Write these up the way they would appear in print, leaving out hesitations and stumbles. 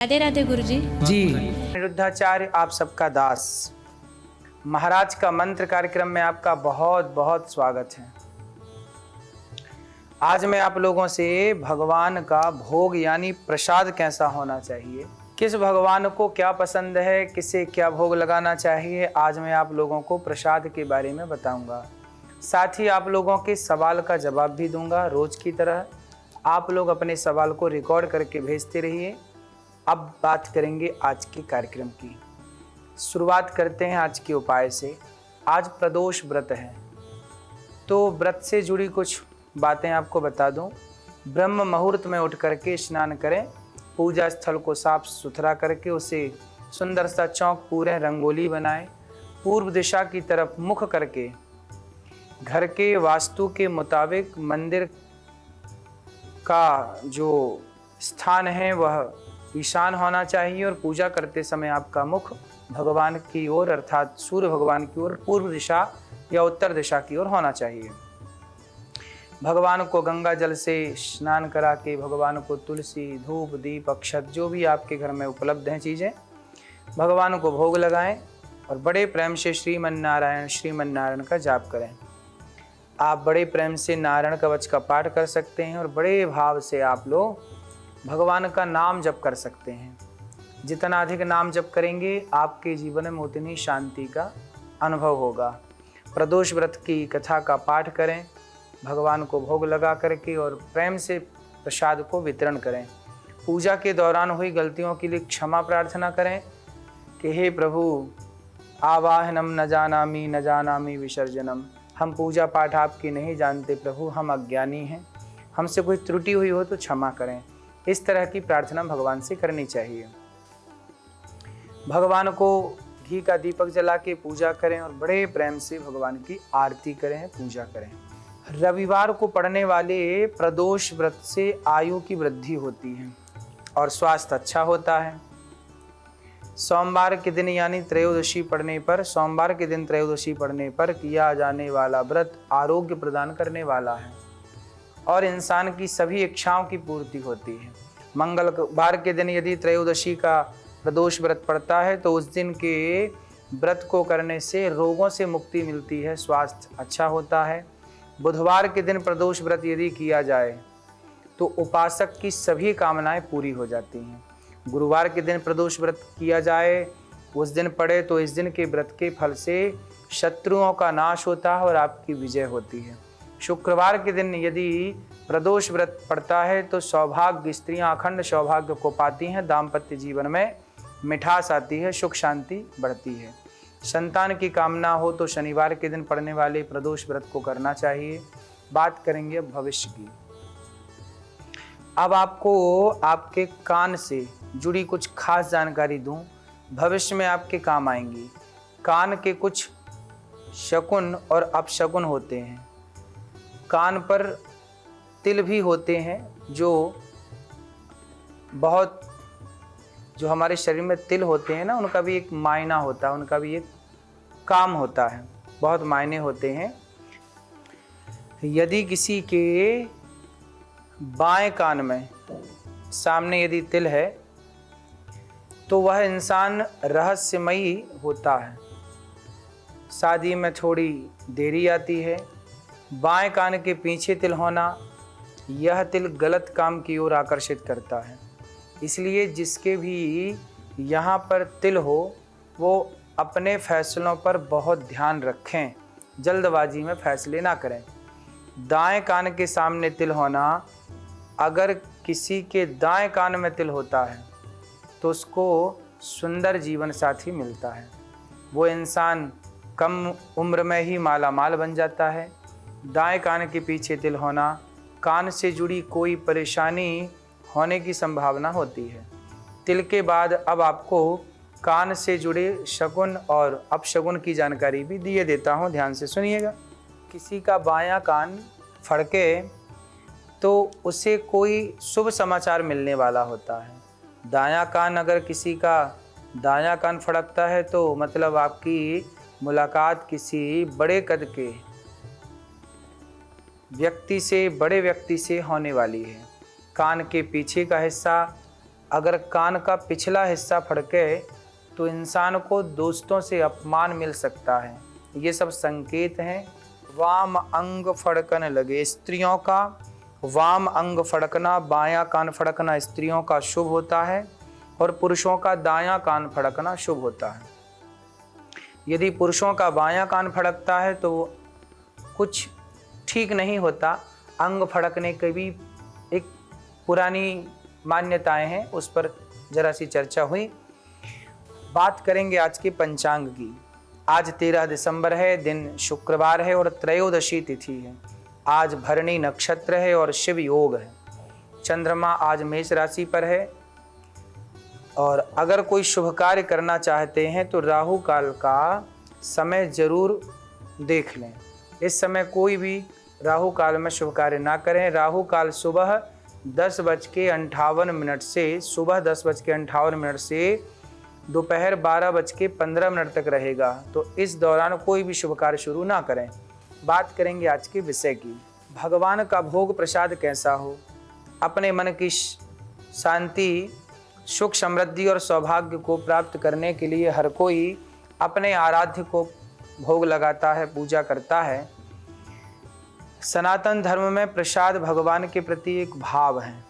राधे राधे गुरुजी। जी, अनिरुद्धाचार्य आप सबका दास महाराज का मंत्र कार्यक्रम में आपका बहुत बहुत स्वागत है। आज मैं आप लोगों से भगवान का भोग यानी प्रसाद कैसा होना चाहिए, किस भगवान को क्या पसंद है, किसे क्या भोग लगाना चाहिए, आज मैं आप लोगों को प्रसाद के बारे में बताऊंगा। साथ ही आप लोगों के सवाल का जवाब भी दूंगा। रोज की तरह आप लोग अपने सवाल को रिकॉर्ड करके भेजते रहिए। अब बात करेंगे आज के कार्यक्रम की। शुरुआत करते हैं आज के उपाय से। आज प्रदोष व्रत है, तो व्रत से जुड़ी कुछ बातें आपको बता दूं। ब्रह्म मुहूर्त में उठ करके स्नान करें, पूजा स्थल को साफ सुथरा करके उसे सुंदर सा चौक पूरे रंगोली बनाएं, पूर्व दिशा की तरफ मुख करके घर के वास्तु के मुताबिक मंदिर का जो स्थान है वह ईशान होना चाहिए और पूजा करते समय आपका मुख भगवान की ओर अर्थात सूर्य भगवान की ओर पूर्व दिशा या उत्तर दिशा की ओर होना चाहिए। भगवान को गंगा जल से स्नान करा के भगवान को तुलसी, धूप, दीप, अक्षत जो भी आपके घर में उपलब्ध हैं चीज़ें, भगवान को भोग लगाएं और बड़े प्रेम से श्रीमन नारायण का जाप करें। आप बड़े प्रेम से नारायण कवच का पाठ कर सकते हैं और बड़े भाव से आप लोग भगवान का नाम जप कर सकते हैं। जितना अधिक नाम जप करेंगे आपके जीवन में उतनी शांति का अनुभव होगा। प्रदोष व्रत की कथा का पाठ करें, भगवान को भोग लगा करके और प्रेम से प्रसाद को वितरण करें। पूजा के दौरान हुई गलतियों के लिए क्षमा प्रार्थना करें कि हे प्रभु, आवाहनम न जानामि विसर्जनम। हम पूजा पाठ आपकी नहीं जानते प्रभु, हम अज्ञानी हैं, हमसे कोई त्रुटि हुई हो तो क्षमा करें। इस तरह की प्रार्थना भगवान से करनी चाहिए। भगवान को घी का दीपक जला के पूजा करें और बड़े प्रेम से भगवान की आरती करें, पूजा करें। रविवार को पड़ने वाले प्रदोष व्रत से आयु की वृद्धि होती है और स्वास्थ्य अच्छा होता है। सोमवार के दिन यानी त्रयोदशी पड़ने पर, सोमवार के दिन त्रयोदशी पड़ने पर किया जाने वाला व्रत आरोग्य प्रदान करने वाला है और इंसान की सभी इच्छाओं की पूर्ति होती है। मंगलवार के दिन यदि त्रयोदशी का प्रदोष व्रत पड़ता है तो उस दिन के व्रत को करने से रोगों से मुक्ति मिलती है, स्वास्थ्य अच्छा होता है। बुधवार के दिन प्रदोष व्रत यदि किया जाए तो उपासक की सभी कामनाएं पूरी हो जाती हैं। गुरुवार के दिन प्रदोष व्रत किया जाए, उस दिन पड़े तो इस दिन के व्रत के फल से शत्रुओं का नाश होता है और आपकी विजय होती है। शुक्रवार के दिन यदि प्रदोष व्रत पड़ता है तो सौभाग्य, स्त्रियां अखंड सौभाग्य को पाती हैं, दाम्पत्य जीवन में मिठास आती है, सुख शांति बढ़ती है। संतान की कामना हो तो शनिवार के दिन पड़ने वाले प्रदोष व्रत को करना चाहिए। बात करेंगे भविष्य की। अब आपको आपके कान से जुड़ी कुछ खास जानकारी दूं, भविष्य में आपके काम आएंगी। कान के कुछ शकुन और अपशकुन होते हैं। कान पर तिल भी होते हैं, जो हमारे शरीर में तिल होते हैं ना, उनका भी एक मायना होता है, उनका भी एक काम होता है, बहुत मायने होते हैं। यदि किसी के बाएं कान में सामने यदि तिल है तो वह इंसान रहस्यमयी होता है, शादी में थोड़ी देरी आती है। बाएं कान के पीछे तिल होना, यह तिल गलत काम की ओर आकर्षित करता है। इसलिए जिसके भी यहाँ पर तिल हो वो अपने फैसलों पर बहुत ध्यान रखें, जल्दबाजी में फैसले ना करें। दाएं कान के सामने तिल होना, अगर किसी के दाएं कान में तिल होता है तो उसको सुंदर जीवन साथी मिलता है, वो इंसान कम उम्र में ही माला माल बन जाता है। दाएं कान के पीछे तिल होना, कान से जुड़ी कोई परेशानी होने की संभावना होती है। तिल के बाद अब आपको कान से जुड़े शकुन और अपशकुन की जानकारी भी दिए देता हूँ, ध्यान से सुनिएगा। किसी का बायां कान फड़के तो उसे कोई शुभ समाचार मिलने वाला होता है। दायां कान अगर किसी का दायां कान फड़कता है तो मतलब आपकी मुलाकात किसी बड़े कद के व्यक्ति से, बड़े व्यक्ति से होने वाली है। कान के पीछे का हिस्सा अगर कान का पिछला हिस्सा फड़के तो इंसान को दोस्तों से अपमान मिल सकता है। ये सब संकेत हैं। वाम अंग फड़कने लगे, स्त्रियों का वाम अंग फड़कना, बायां कान फड़कना स्त्रियों का शुभ होता है और पुरुषों का दायां कान फड़कना शुभ होता है। यदि पुरुषों का बायां कान फड़कता है तो कुछ ठीक नहीं होता। अंग फड़कने की भी एक पुरानी मान्यताएं हैं, उस पर जरा सी चर्चा हुई। बात करेंगे आज के पंचांग की। आज 13 दिसंबर है, दिन शुक्रवार है और त्रयोदशी तिथि है। आज भरणी नक्षत्र है और शिव योग है। चंद्रमा आज मेष राशि पर है और अगर कोई शुभ कार्य करना चाहते हैं तो राहु काल का समय जरूर देख लें। इस समय कोई भी राहु काल में शुभ कार्य ना करें। राहु काल सुबह 10:58 से दोपहर 12:15 तक रहेगा, तो इस दौरान कोई भी शुभ कार्य शुरू ना करें। बात करेंगे आज के विषय की। भगवान का भोग प्रसाद कैसा हो। अपने मन की शांति, सुख, समृद्धि और सौभाग्य को प्राप्त करने के लिए हर कोई अपने आराध्य को भोग लगाता है, पूजा करता है। सनातन धर्म में प्रसाद भगवान के प्रति एक भाव है।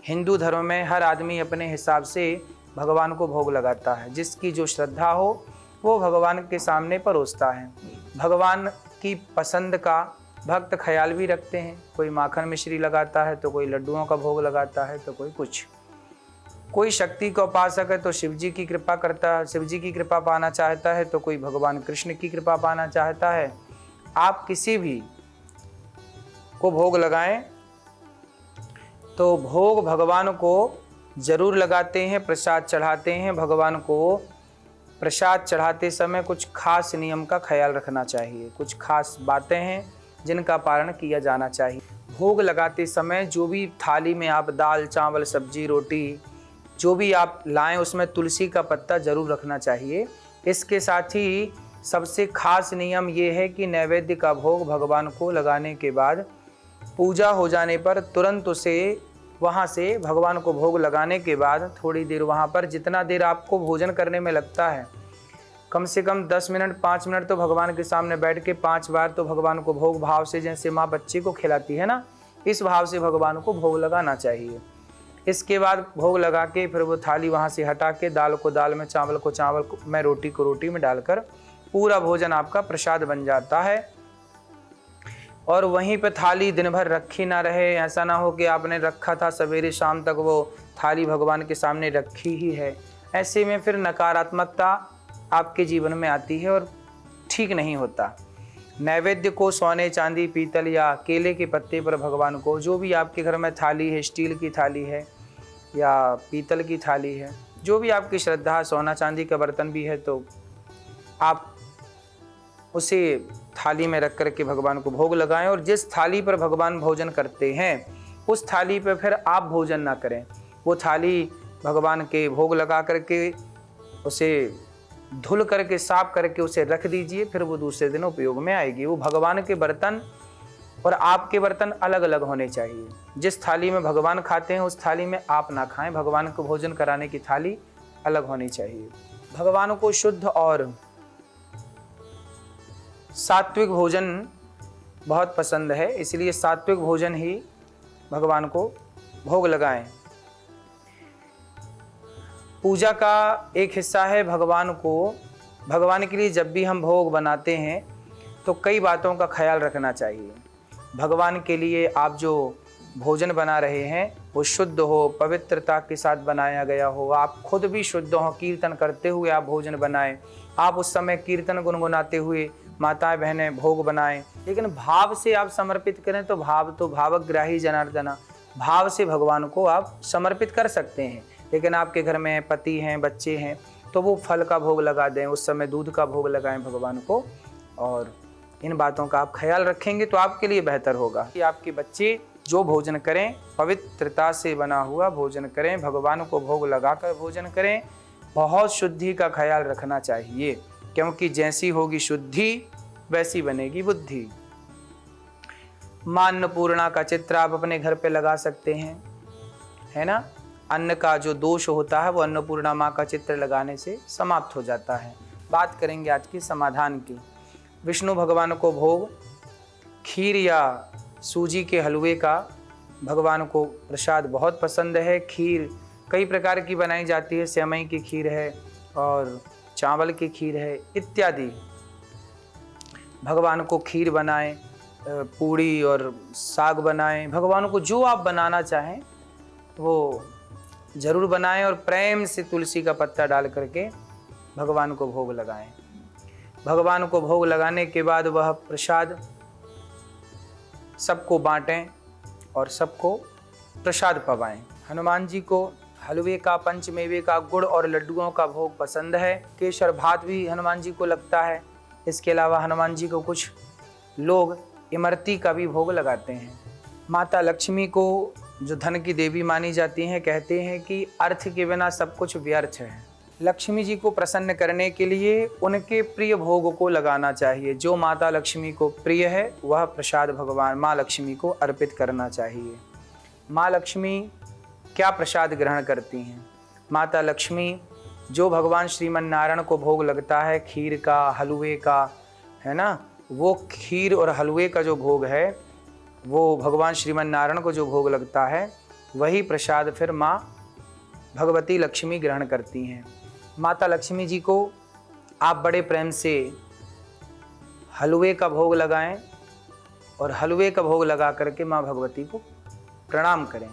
हिंदू धर्म में हर आदमी अपने हिसाब से भगवान को भोग लगाता है। जिसकी जो श्रद्धा हो वो भगवान के सामने परोसता है। भगवान की पसंद का भक्त ख्याल भी रखते हैं। कोई माखन मिश्री लगाता है तो कोई लड्डुओं का भोग लगाता है तो कोई कुछ। कोई शक्ति का उपासक है तो शिव जी की कृपा करता है, शिव जी की कृपा पाना चाहता है, तो कोई भगवान कृष्ण की कृपा पाना चाहता है। आप किसी भी को भोग लगाएं तो भोग भगवान को जरूर लगाते हैं, प्रसाद चढ़ाते हैं। भगवान को प्रसाद चढ़ाते समय कुछ खास नियम का ख्याल रखना चाहिए। कुछ खास बातें हैं जिनका पालन किया जाना चाहिए। भोग लगाते समय जो भी थाली में आप दाल, चावल, सब्जी, रोटी जो भी आप लाएं उसमें तुलसी का पत्ता जरूर रखना चाहिए। इसके साथ ही सबसे खास नियम ये है कि नैवेद्य का भोग भगवान को लगाने के बाद पूजा हो जाने पर तुरंत उसे वहाँ से भगवान को भोग लगाने के बाद थोड़ी देर वहाँ पर, जितना देर आपको भोजन करने में लगता है, कम से कम 10 मिनट 5 मिनट तो भगवान के सामने बैठ के 5 बार तो भगवान को भोग भाव से, जैसे माँ बच्चे को खिलाती है ना, इस भाव से भगवान को भोग लगाना चाहिए। इसके बाद भोग लगा के फिर वो थाली वहाँ से हटा के दाल को दाल में, चावल को चावल में, रोटी को रोटी में डालकर पूरा भोजन आपका प्रसाद बन जाता है। और वहीं पे थाली दिन भर रखी ना रहे। ऐसा ना हो कि आपने रखा था, सवेरे शाम तक वो थाली भगवान के सामने रखी ही है। ऐसे में फिर नकारात्मकता आपके जीवन में आती है और ठीक नहीं होता। नैवेद्य को सोने, चांदी, पीतल या केले के पत्ते पर भगवान को, जो भी आपके घर में थाली है, स्टील की थाली है या पीतल की थाली है, जो भी आपकी श्रद्धा, सोना चांदी का बर्तन भी है, तो आप उसे थाली में रख करके भगवान को भोग लगाएं। और जिस थाली पर भगवान भोजन करते हैं उस थाली पर फिर आप भोजन ना करें। वो थाली भगवान के भोग लगा करके उसे धुल करके साफ करके उसे रख दीजिए, फिर वो दूसरे दिन उपयोग में आएगी। वो भगवान के बर्तन और आपके बर्तन अलग अलग होने चाहिए। जिस थाली में भगवान खाते हैं उस थाली में आप ना खाएं। भगवान को भोजन कराने की थाली अलग होनी चाहिए। भगवान को शुद्ध और सात्विक भोजन बहुत पसंद है, इसलिए सात्विक भोजन ही भगवान को भोग लगाएं। पूजा का एक हिस्सा है भगवान के लिए जब भी हम भोग बनाते हैं तो कई बातों का ख्याल रखना चाहिए। भगवान के लिए आप जो भोजन बना रहे हैं वो शुद्ध हो, पवित्रता के साथ बनाया गया हो, आप खुद भी शुद्ध हो, कीर्तन करते हुए आप भोजन बनाएं। आप उस समय कीर्तन गुनगुनाते हुए माताएं बहनें भोग बनाएं, लेकिन भाव से आप समर्पित करें तो भावग्राही जनार्दना, भाव से भगवान को आप समर्पित कर सकते हैं। लेकिन आपके घर में पति हैं, बच्चे हैं, तो वो फल का भोग लगा दें, उस समय दूध का भोग लगाएं भगवान को। और इन बातों का आप ख्याल रखेंगे तो आपके लिए बेहतर होगा कि आपके बच्चे जो भोजन करें पवित्रता से बना हुआ भोजन करें, भगवान को भोग लगाकर भोजन करें। बहुत शुद्धि का ख्याल रखना चाहिए, क्योंकि जैसी होगी शुद्धि वैसी बनेगी बुद्धि। माँ अन्नपूर्णा का चित्र आप अपने घर पे लगा सकते हैं, है ना। अन्न का जो दोष होता है वो अन्नपूर्णा माँ का चित्र लगाने से समाप्त हो जाता है। बात करेंगे आज की समाधान की। विष्णु भगवान को भोग खीर या सूजी के हलवे का भगवान को प्रसाद बहुत पसंद है। खीर कई प्रकार की बनाई जाती है, सेवई की खीर है और चावल की खीर है इत्यादि। भगवान को खीर बनाएं, पूड़ी और साग बनाएं, भगवान को जो आप बनाना चाहें वो ज़रूर बनाएं और प्रेम से तुलसी का पत्ता डाल करके भगवान को भोग लगाएं। भगवान को भोग लगाने के बाद वह प्रसाद सबको बांटें और सबको प्रसाद पवाएं। हनुमान जी को हलवे का, पंचमेवे का, गुड़ और लड्डुओं का भोग पसंद है। केसर भात भी हनुमान जी को लगता है। इसके अलावा हनुमान जी को कुछ लोग इमरती का भी भोग लगाते हैं। माता लक्ष्मी को जो धन की देवी मानी जाती हैं, कहते हैं कि अर्थ के बिना सब कुछ व्यर्थ है। लक्ष्मी जी को प्रसन्न करने के लिए उनके प्रिय भोग को लगाना चाहिए। जो माता लक्ष्मी को प्रिय है वह प्रसाद भगवान माँ लक्ष्मी को अर्पित करना चाहिए। माँ लक्ष्मी क्या प्रसाद ग्रहण करती हैं? माता लक्ष्मी जो भगवान श्रीमन नारायण को भोग लगता है, खीर का, हलवे का, है ना, वो खीर और हलवे का जो भोग है वो भगवान श्रीमन नारायण को जो भोग लगता है वही प्रसाद फिर माँ भगवती लक्ष्मी ग्रहण करती हैं। माता लक्ष्मी जी को आप बड़े प्रेम से हलवे का भोग लगाएं और हलवे का भोग लगा करके माँ भगवती को प्रणाम करें।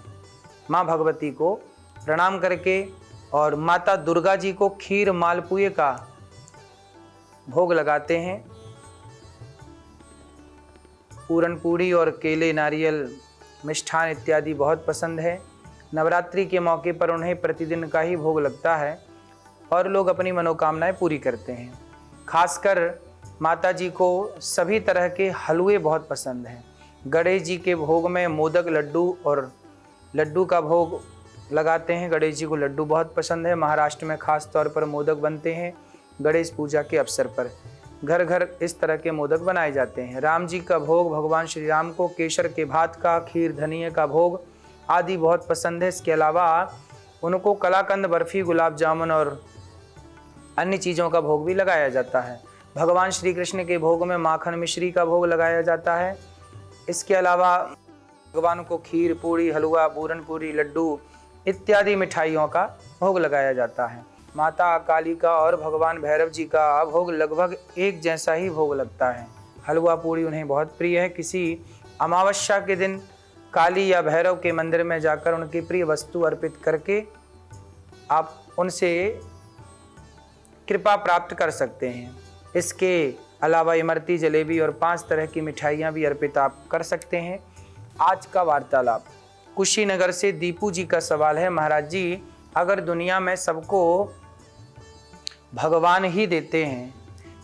माँ भगवती को प्रणाम करके और माता दुर्गा जी को खीर मालपुए का भोग लगाते हैं। पूरन पूड़ी और केले, नारियल, मिष्ठान इत्यादि बहुत पसंद है। नवरात्रि के मौके पर उन्हें प्रतिदिन का ही भोग लगता है और लोग अपनी मनोकामनाएं पूरी करते हैं। खासकर माता जी को सभी तरह के हलवे बहुत पसंद हैं। गणेश जी के भोग में मोदक, लड्डू और लड्डू का भोग लगाते हैं। गणेश जी को लड्डू बहुत पसंद है। महाराष्ट्र में खास तौर पर मोदक बनते हैं गणेश पूजा के अवसर पर। घर घर इस तरह के मोदक बनाए जाते हैं। राम जी का भोग भगवान श्री राम को केसर के भात का, खीर, धनिये का भोग आदि बहुत पसंद है। इसके अलावा उनको कलाकंद, बर्फी, गुलाब जामुन और अन्य चीज़ों का भोग भी लगाया जाता है। भगवान श्री कृष्ण के भोग में माखन मिश्री का भोग लगाया जाता है। इसके अलावा भगवान को खीर, पूड़ी, हलवा, पूरन पूरी, लड्डू इत्यादि मिठाइयों का भोग लगाया जाता है। माता काली का और भगवान भैरव जी का भोग लगभग एक जैसा ही भोग लगता है। हलवा पूड़ी उन्हें बहुत प्रिय है। किसी अमावस्या के दिन काली या भैरव के मंदिर में जाकर उनकी प्रिय वस्तु अर्पित करके आप उनसे कृपा प्राप्त कर सकते हैं। इसके अलावा इमरती, जलेबी और 5 तरह की मिठाइयाँ भी अर्पित आप कर सकते हैं। आज का वार्तालाप कुशीनगर से दीपू जी का सवाल है, महाराज जी अगर दुनिया में सबको भगवान ही देते हैं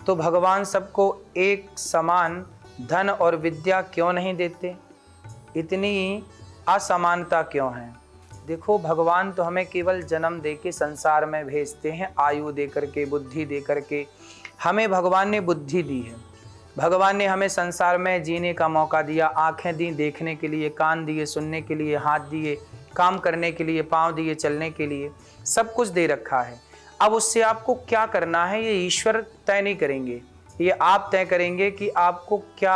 तो भगवान सबको एक समान धन और विद्या क्यों नहीं देते? इतनी असमानता क्यों है? देखो, भगवान तो हमें केवल जन्म दे के संसार में भेजते हैं, आयु दे करके, बुद्धि दे करके। हमें भगवान ने बुद्धि दी है। भगवान ने हमें संसार में जीने का मौका दिया, आंखें दी देखने के लिए, कान दिए सुनने के लिए, हाथ दिए काम करने के लिए, पाँव दिए चलने के लिए, सब कुछ दे रखा है। अब उससे आपको क्या करना है ये ईश्वर तय नहीं करेंगे, ये आप तय करेंगे कि आपको क्या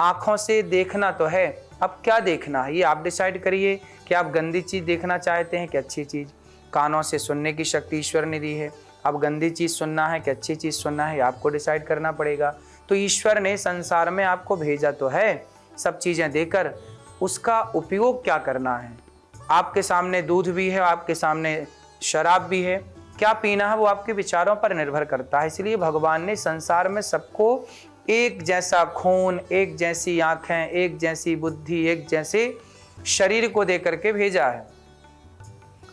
आँखों से देखना तो है, अब क्या देखना है ये आप डिसाइड करिए कि आप गंदी चीज़ देखना चाहते हैं कि अच्छी चीज़। कानों से सुनने की शक्ति ईश्वर ने दी है, अब गंदी चीज़ सुनना है कि अच्छी चीज़ सुनना है आपको डिसाइड करना पड़ेगा। तो ईश्वर ने संसार में आपको भेजा तो है सब चीज़ें देकर, उसका उपयोग क्या करना है। आपके सामने दूध भी है, आपके सामने शराब भी है, क्या पीना है वो आपके विचारों पर निर्भर करता है। इसलिए भगवान ने संसार में सबको एक जैसा खून, एक जैसी आँखें, एक जैसी बुद्धि, एक जैसे शरीर को दे करके भेजा है।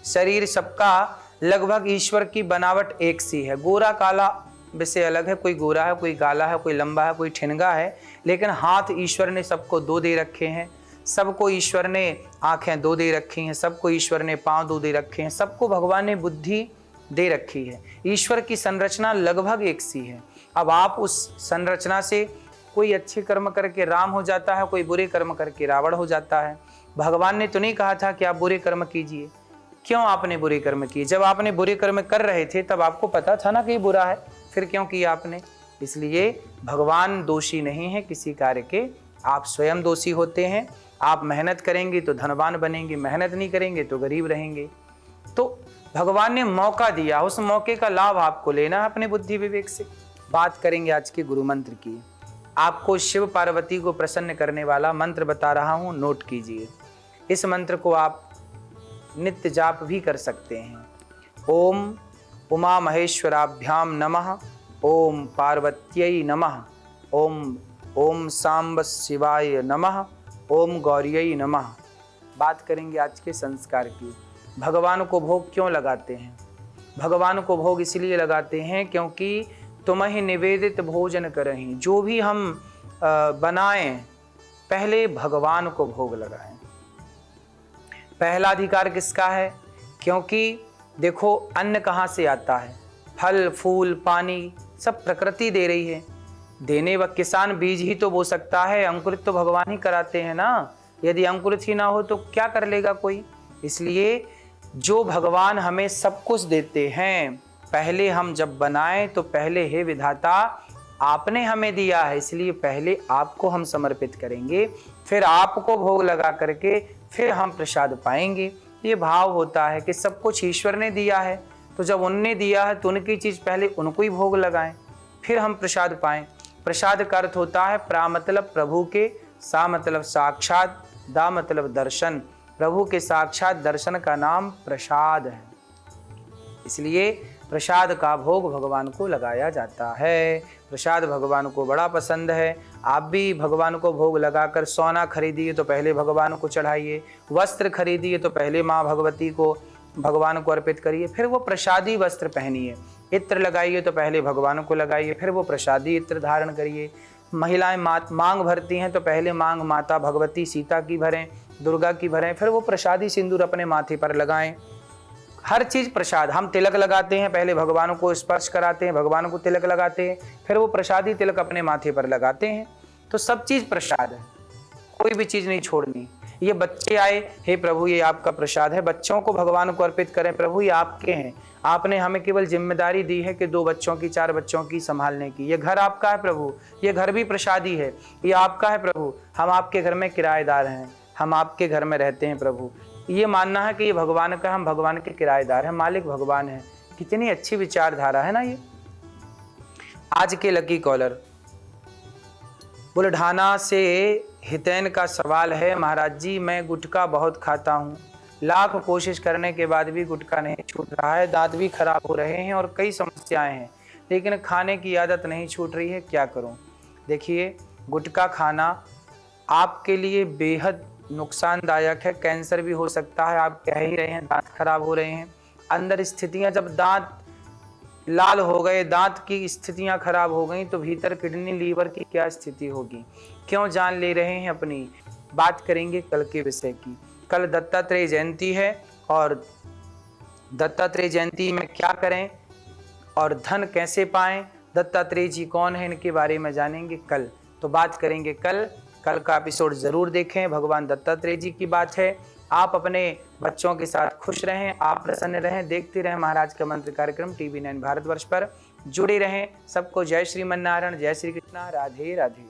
शरीर सबका लगभग ईश्वर की बनावट एक सी है। गोरा काला विषय अलग है, कोई गोरा है, कोई काला है, कोई लंबा है, कोई ठिनगा है, लेकिन हाथ ईश्वर ने सबको 2 दे रखे हैं। सबको ईश्वर ने आंखें 2 दे रखी हैं, सबको ईश्वर ने पाँव 2 दे रखे हैं, सबको भगवान ने बुद्धि दे रखी है। ईश्वर की संरचना लगभग एक सी है। अब आप उस संरचना से कोई अच्छे कर्म करके राम हो जाता है, कोई बुरे कर्म करके रावण हो जाता है। भगवान ने तो नहीं कहा था कि आप बुरे कर्म कीजिए, क्यों आपने बुरे कर्म किए? जब आपने बुरे कर्म कर रहे थे तब आपको पता था ना कि ये बुरा है, फिर क्यों किया आपने? इसलिए भगवान दोषी नहीं है किसी कार्य के, आप स्वयं दोषी होते हैं। आप मेहनत करेंगे तो धनवान बनेंगे, मेहनत नहीं करेंगे तो गरीब रहेंगे। तो भगवान ने मौका दिया, उस मौके का लाभ आपको लेना है अपने बुद्धि विवेक से। बात करेंगे आज के गुरु मंत्र की। आपको शिव पार्वती को प्रसन्न करने वाला मंत्र बता रहा हूं, नोट कीजिए। इस मंत्र को आप नित्य जाप भी कर सकते हैं। ओम उमा महेश्वराभ्याम नमः, ओम पार्वत्यै नमः, ओम ओम सांब शिवाय नमः, ओम गौर्यै नमः। बात करेंगे आज के संस्कार की। भगवान को भोग क्यों लगाते हैं? भगवान को भोग इसलिए लगाते हैं क्योंकि तुम्हें निवेदित भोजन करहीं। जो भी हम बनाएं पहले भगवान को भोग लगाएं। पहला अधिकार किसका है? क्योंकि देखो अन्न कहाँ से आता है? फल फूल पानी सब प्रकृति दे रही है। देने व किसान बीज ही तो बो सकता है, अंकुरित तो भगवान ही कराते हैं ना। यदि अंकुरित ही ना हो तो क्या कर लेगा कोई? इसलिए जो भगवान हमें सब कुछ देते हैं, पहले हम जब बनाएं तो पहले हे विधाता आपने हमें दिया है, इसलिए पहले आपको हम समर्पित करेंगे, फिर आपको भोग लगा करके फिर हम प्रसाद पाएंगे। ये भाव होता है कि सब कुछ ईश्वर ने दिया है, तो जब उनने दिया है तो उनकी चीज पहले उनको ही भोग लगाएं, फिर हम प्रसाद पाएं। प्रसाद का अर्थ होता है प्रा मतलब प्रभु के, सा मतलब साक्षात, दा मतलब दर्शन। प्रभु के साक्षात दर्शन का नाम प्रसाद है। इसलिए प्रसाद का भोग भगवान को लगाया जाता है। प्रसाद भगवान को बड़ा पसंद है। आप भी भगवान को भोग लगाकर सोना खरीदिए तो पहले भगवान को चढ़ाइए, वस्त्र खरीदिए तो पहले माँ भगवती को भगवान को अर्पित करिए, फिर वो प्रसादी वस्त्र पहनिए। इत्र लगाइए तो पहले भगवान को लगाइए, फिर वो प्रसादी इत्र धारण करिए। महिलाएं मांग भरती हैं तो पहले मांग माता भगवती सीता की भरें, दुर्गा की भरें, फिर वो प्रसादी सिंदूर अपने माथे पर लगाएं। हर चीज प्रसाद। हम तिलक लगाते हैं, पहले भगवान को स्पर्श कराते हैं, भगवान को तिलक लगाते हैं, फिर वो प्रसादी तिलक अपने माथे पर लगाते हैं। तो सब चीज प्रसाद है, कोई भी चीज नहीं छोड़नी। ये बच्चे आए, हे प्रभु ये आपका प्रसाद है, बच्चों को भगवान को अर्पित करें। प्रभु ये आपके हैं, आपने हमें केवल जिम्मेदारी दी है कि 2 बच्चों की 4 बच्चों की संभालने की। ये घर आपका है प्रभु, ये घर भी प्रसादी है, ये आपका है प्रभु। हम आपके घर में किराएदार हैं, हम आपके घर में रहते हैं प्रभु। ये मानना है कि ये भगवान का, हम भगवान के किराएदार हैं, मालिक भगवान है। कितनी अच्छी विचारधारा है ना ये। आज के लकी कॉलर बुल्ढाना से हितैन का सवाल है, महाराज जी मैं गुटखा बहुत खाता हूँ, लाख कोशिश करने के बाद भी गुटखा नहीं छूट रहा है, दांत भी खराब हो रहे हैं और कई समस्याएं हैं, लेकिन खाने की आदत नहीं छूट रही है, क्या करूं? देखिए गुटखा खाना आपके लिए बेहद नुकसानदायक है, कैंसर भी हो सकता है। आप कह ही रहे हैं दांत खराब हो रहे हैं, अंदर स्थितियां, जब दांत लाल हो गए, दांत की स्थितियां खराब हो गई तो भीतर किडनी लीवर की क्या स्थिति होगी? क्यों जान ले रहे हैं अपनी? बात करेंगे कल के विषय की। कल दत्तात्रेय जयंती है और दत्तात्रेय जयंती में क्या करें और धन कैसे पाएं, दत्तात्रेय जी कौन है, इनके बारे में जानेंगे कल। तो बात करेंगे कल का एपिसोड जरूर देखें। भगवान दत्तात्रेय जी की बात है। आप अपने बच्चों के साथ खुश रहें, आप प्रसन्न रहें, देखते रहें महाराज का मंत्र कार्यक्रम TV9 भारतवर्ष पर। जुड़े रहें। सबको जय श्रीमन नारायण, जय श्री कृष्णा, राधे राधे।